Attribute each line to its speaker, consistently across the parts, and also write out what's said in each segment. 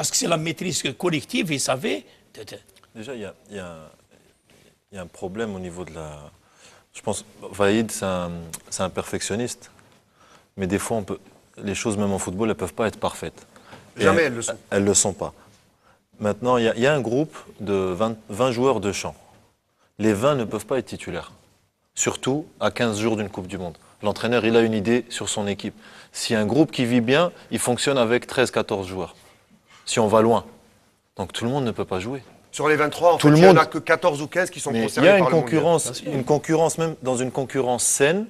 Speaker 1: parce que c'est la maîtrise collective, il savait.
Speaker 2: Déjà, il y a un problème au niveau de la... Je pense, Vahid, c'est un perfectionniste. Mais des fois, les choses, même en football, elles ne peuvent pas être parfaites.
Speaker 3: Jamais elles le sont.
Speaker 2: Elles ne le sont pas. Maintenant, il y a un groupe de 20 joueurs de champ. Les 20 ne peuvent pas être titulaires. Surtout à 15 jours d'une Coupe du Monde. L'entraîneur, il a une idée sur son équipe. Si un groupe qui vit bien, il fonctionne avec 13-14 joueurs. Si on va loin. Donc tout le monde ne peut pas jouer.
Speaker 3: Sur les 23, en fait, il n'y en a que 14 ou 15 qui sont concernés par le
Speaker 2: une concurrence, même dans une concurrence saine,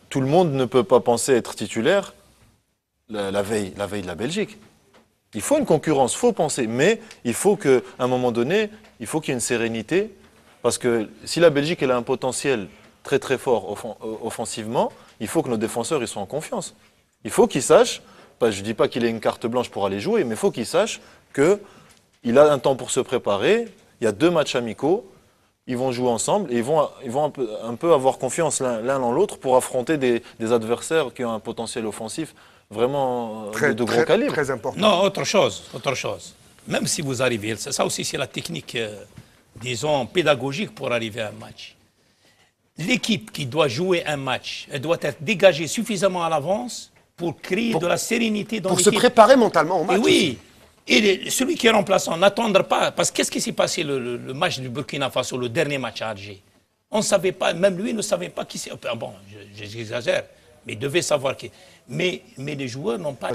Speaker 2: tout le monde ne peut pas penser être titulaire la veille de la Belgique. Il faut une concurrence, il faut penser, mais il faut qu'à un moment donné, il faut qu'il y ait une sérénité, parce que si la Belgique elle a un potentiel très très fort offensivement, il faut que nos défenseurs ils soient en confiance. Il faut qu'ils sachent, je ne dis pas qu'il ait une carte blanche pour aller jouer, mais il faut qu'ils sachent qu'il a un temps pour se préparer, il y a 2 matchs amicaux, ils vont jouer ensemble et ils vont un peu avoir confiance l'un en l'autre pour affronter des adversaires qui ont un potentiel offensif vraiment de gros calibre.
Speaker 3: Très important.
Speaker 1: Non, autre chose. Même si vous arrivez, ça aussi c'est la technique, disons, pédagogique pour arriver à un match. L'équipe qui doit jouer un match, elle doit être dégagée suffisamment à l'avance pour créer de la sérénité dans l'équipe.
Speaker 3: Pour se préparer mentalement au match.
Speaker 1: Et oui. Et celui qui est remplaçant, n'attendre pas. Parce qu'est-ce qui s'est passé le match du Burkina Faso, le dernier match à Alger? On ne savait pas, même lui ne savait pas qui c'est. Bon, j'exagère, mais il devait savoir qui. Mais les joueurs n'ont pas...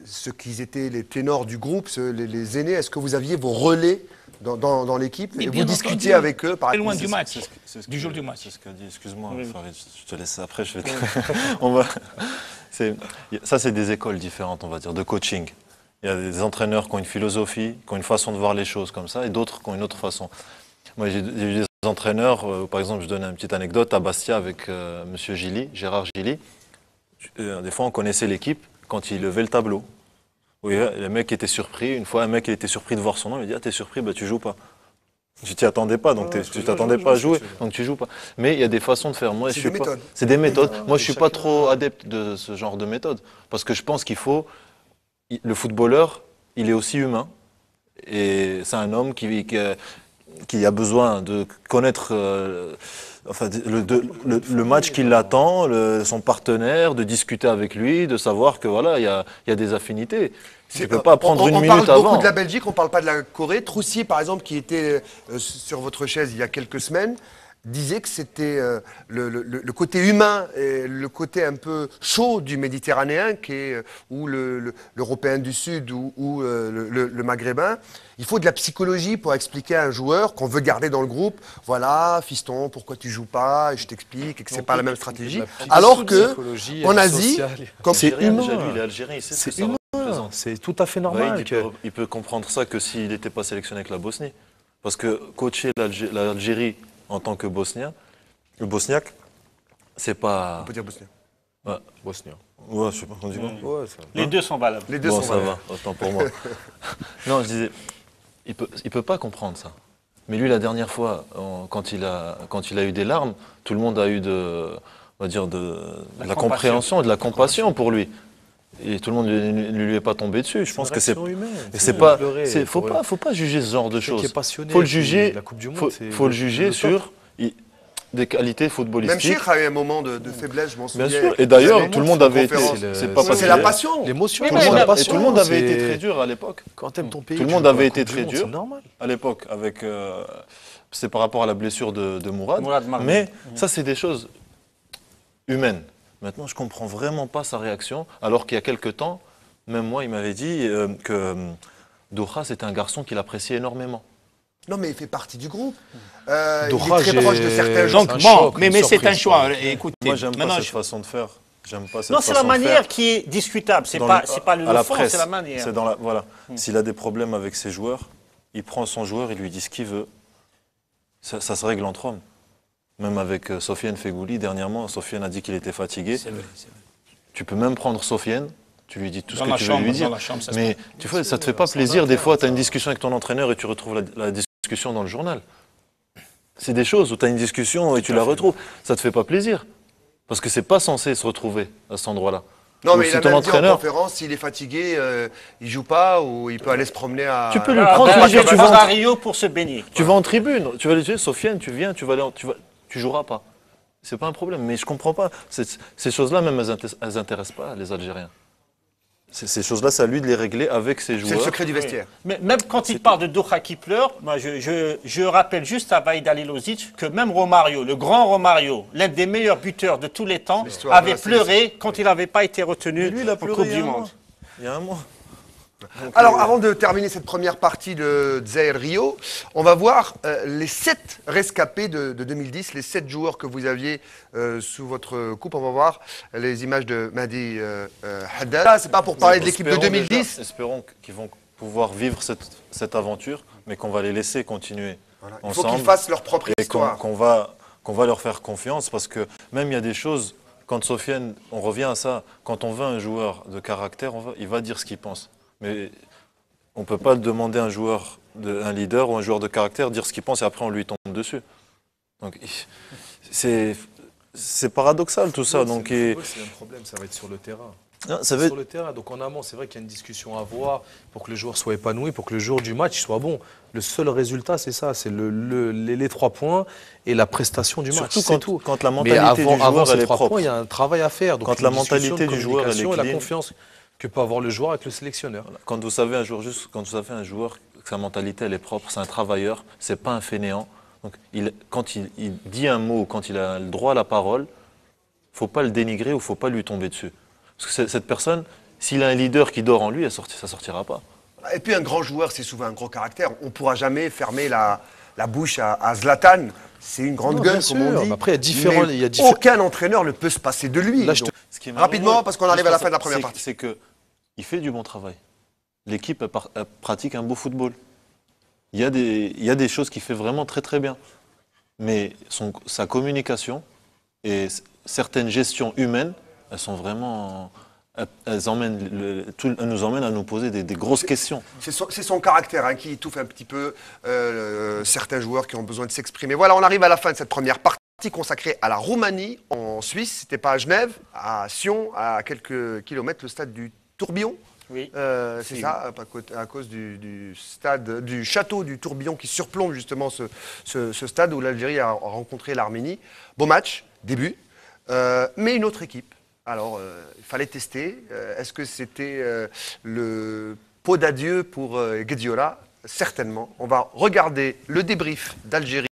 Speaker 3: Ceux qui étaient les ténors du groupe, les aînés, est-ce que vous aviez vos relais dans l'équipe et vous discutiez avec eux par
Speaker 1: loin du match, du jour du match.
Speaker 2: C'est ce qu'a dit, excuse-moi, Farid, je te laisse après, je vais Ça, c'est des écoles différentes, on va dire, de coaching. Il y a des entraîneurs qui ont une philosophie, qui ont une façon de voir les choses comme ça, et d'autres qui ont une autre façon. Moi, j'ai eu des entraîneurs, par exemple, je donne une petite anecdote, à Bastia avec monsieur Gilly, Gérard Gilly. Des fois, on connaissait l'équipe quand il levait le tableau. Oui, le mec était surpris. Une fois, un mec il était surpris de voir son nom. Il m'a dit « Ah, t'es surpris, bah tu joues pas. » Tu t'y attendais pas, donc tu t'attendais pas à jouer, donc tu joues pas. Mais il y a des façons de faire. Moi, je suis pas. C'est des méthodes. Moi, je suis pas trop adepte de ce genre de méthode, parce que je pense qu'il faut. Le footballeur, il est aussi humain, et c'est un homme qui a besoin de connaître. Le match qui l'attend, son partenaire, de discuter avec lui, de savoir que voilà, il y a des affinités. Tu ne peux pas prendre une minute avant.
Speaker 3: On parle beaucoup de la Belgique, on ne parle pas de la Corée. Troussier, par exemple, qui était sur votre chaise il y a quelques semaines, disait que c'était le côté humain et le côté un peu chaud du Méditerranéen, ou l'Européen du Sud ou le Maghrébin. Il faut de la psychologie pour expliquer à un joueur qu'on veut garder dans le groupe. Voilà, fiston, pourquoi tu joues pas? Et je t'explique et que c'est pas la même stratégie. Alors que en Asie, comme c'est humain,
Speaker 2: déjà, lui, il est algérien,
Speaker 3: c'est humain.
Speaker 4: C'est tout à fait normal.
Speaker 2: Il peut comprendre ça que s'il n'était pas sélectionné avec la Bosnie. Parce que coacher l'Algérie en tant que Bosnien, le Bosniaque, c'est pas...
Speaker 3: On peut dire Bosnien.
Speaker 2: Ouais.
Speaker 4: Bosnien.
Speaker 2: Ouais, je sais pas, on dit quoi.
Speaker 4: Ouais,
Speaker 5: les deux sont valables.
Speaker 3: Les deux
Speaker 2: bon,
Speaker 3: sont
Speaker 2: ça va, autant pour moi. Non, je disais, il peut pas comprendre ça. Mais lui, la dernière fois, quand il a eu des larmes, tout le monde a eu de la compréhension et de la compassion pour lui. Et tout le monde ne lui est pas tombé dessus. Je pense que c'est pas. Faut pas juger ce genre de choses. Faut le juger. Faut le juger sur des qualités footballistiques.
Speaker 3: Même Cheikh a eu un moment de faiblesse, je m'en souviens.
Speaker 2: Bien sûr. Et d'ailleurs, tout le monde avait été.
Speaker 3: C'est la passion.
Speaker 4: L'émotion.
Speaker 2: Tout le monde avait été très dur à l'époque.
Speaker 4: Quand t'aimes ton pays.
Speaker 2: Tout le monde avait été très dur.
Speaker 4: C'est normal.
Speaker 2: À l'époque, avec. C'est par rapport à la blessure de Mourad. Mais ça, c'est des choses humaines. Maintenant, je ne comprends vraiment pas sa réaction, alors qu'il y a quelque temps, même moi, il m'avait dit que Doha, c'était un garçon qu'il appréciait énormément.
Speaker 3: Non, mais il fait partie du groupe. Il est très proche de certains gens.
Speaker 1: Donc, bon, mais c'est un choix. Écoutez,
Speaker 2: moi, j'aime pas cette façon de faire.
Speaker 5: Non, c'est la manière qui est discutable. C'est pas le fond, c'est la manière.
Speaker 2: C'est voilà. S'il a des problèmes avec ses joueurs, il prend son joueur, il lui dit ce qu'il veut. Ça se règle entre hommes. Même avec Sofiane Fegouli, dernièrement, Sofiane a dit qu'il était fatigué.
Speaker 1: C'est vrai.
Speaker 2: Tu peux même prendre Sofiane, tu lui dis tout ce que tu veux lui dire. Mais tu vois, ça te fait pas
Speaker 1: plaisir.
Speaker 2: plaisir. Des fois, tu as une discussion avec ton entraîneur et tu retrouves la discussion dans le journal. C'est des choses où tu as une discussion et tu la retrouves. Ça te fait pas plaisir. Parce que c'est pas censé se retrouver à cet endroit-là.
Speaker 3: Non,
Speaker 2: ou
Speaker 3: mais
Speaker 2: si
Speaker 3: il a
Speaker 2: ton
Speaker 3: même dit en
Speaker 2: entraîneur,
Speaker 3: conférence, s'il est fatigué, il joue pas ou il peut aller se promener à...
Speaker 2: tu peux lui
Speaker 5: Ah,
Speaker 2: prendre
Speaker 5: ben,
Speaker 2: plaisir.
Speaker 5: tu vas à Rio pour se baigner.
Speaker 2: Tu vas en tribune, tu vas aller dire, Sofiane, tu viens, tu joueras pas. C'est pas un problème, mais je comprends pas. Ces choses-là, même, elles intéressent pas les Algériens. Ces choses-là, c'est à lui de les régler avec ses joueurs.
Speaker 3: C'est le secret du vestiaire.
Speaker 5: Mais même quand il parle de Doha qui pleure, moi je rappelle juste à Vaïd Halilovic que même Romario, le grand Romario, l'un des meilleurs buteurs de tous les temps,
Speaker 3: L'histoire de
Speaker 5: avait
Speaker 3: la
Speaker 5: pleuré quand il n'avait pas été retenu
Speaker 2: Lui, il a
Speaker 5: en
Speaker 2: pleuré
Speaker 5: Coupe
Speaker 2: il y a
Speaker 5: du
Speaker 2: un
Speaker 5: Monde.
Speaker 2: mois. Il y a un mois. Donc,
Speaker 3: Alors, avant de terminer cette première partie de Zaïre Rio, on va voir les 7 rescapés de 2010, les 7 joueurs que vous aviez sous votre coupe. On va voir les images de Mahdi Haddad. Là, c'est pas pour parler de l'équipe de
Speaker 2: espérons
Speaker 3: 2010.
Speaker 2: déjà, espérons qu'ils vont pouvoir vivre cette aventure, mais qu'on va les laisser continuer
Speaker 3: Voilà. Il faut
Speaker 2: ensemble.
Speaker 3: qu'ils fassent leur propre
Speaker 2: Et
Speaker 3: histoire.
Speaker 2: qu'on va leur faire confiance, parce que même il y a des choses, quand Sofiane, on revient à ça, quand on veut un joueur de caractère, il va dire ce qu'il pense. Mais on ne peut pas demander à un leader ou un joueur de caractère dire ce qu'il pense et après on lui tombe dessus. Donc c'est paradoxal tout ça. Donc,
Speaker 4: C'est un problème, ça va être sur le terrain.
Speaker 2: non, ça va être-
Speaker 4: Sur le terrain, donc en amont, c'est vrai qu'il y a une discussion à avoir pour que le joueur soit épanoui, pour que le jour du match soit bon. Le seul résultat, c'est ça, c'est les 3 points et la prestation du match.
Speaker 2: Surtout
Speaker 4: c'est tout.
Speaker 2: quand la
Speaker 4: Mais
Speaker 2: mentalité du
Speaker 4: avant
Speaker 2: joueur
Speaker 4: ces
Speaker 2: elle est
Speaker 4: 3
Speaker 2: propre.
Speaker 4: points, il y a un travail à faire. Donc
Speaker 2: Quand
Speaker 4: une
Speaker 2: la
Speaker 4: discussion,
Speaker 2: mentalité
Speaker 4: une
Speaker 2: du joueur, elle est
Speaker 4: communication et la
Speaker 2: clean.
Speaker 4: confiance que peut avoir le joueur avec le sélectionneur.
Speaker 2: Quand vous savez quand vous savez un joueur que sa mentalité elle est propre, c'est un travailleur, c'est pas un fainéant. Donc quand il dit un mot, quand il a le droit à la parole, faut pas le dénigrer ou faut pas lui tomber dessus. Parce que cette personne, s'il a un leader qui dort en lui, ça sortira pas.
Speaker 3: Et puis un grand joueur, c'est souvent un gros caractère. On ne pourra jamais fermer la bouche à Zlatan. C'est une grande
Speaker 4: Non,
Speaker 3: gueule,
Speaker 4: bien
Speaker 3: comme on
Speaker 4: sûr.
Speaker 3: dit.
Speaker 4: Mais après, il y a
Speaker 3: Aucun entraîneur ne peut se passer de lui.
Speaker 4: Là, je
Speaker 3: Donc,
Speaker 2: Ce qui est
Speaker 3: rapidement,
Speaker 2: malheureux,
Speaker 3: parce qu'on arrive à la
Speaker 2: juste
Speaker 3: fin de la première partie.
Speaker 2: C'est qu'il fait du bon travail. L'équipe elle pratique un beau football. Il y a des choses qu'il fait vraiment très très bien. Mais sa communication et certaines gestions humaines, elles sont vraiment... Elles nous emmènent à nous poser des grosses questions.
Speaker 3: C'est son caractère hein, qui étouffe un petit peu certains joueurs qui ont besoin de s'exprimer. Voilà, on arrive à la fin de cette première partie consacrée à la Roumanie en Suisse. C'était pas à Genève, à Sion, à quelques kilomètres, le stade du Tourbillon.
Speaker 5: Oui.
Speaker 3: C'est ça, à cause du château du Tourbillon qui surplombe justement ce stade où l'Algérie a rencontré l'Arménie. Beau match, début, mais une autre équipe. Alors, il fallait tester. Est-ce que c'était le pot d'adieu pour Guediola? Certainement. On va regarder le débrief d'Algérie.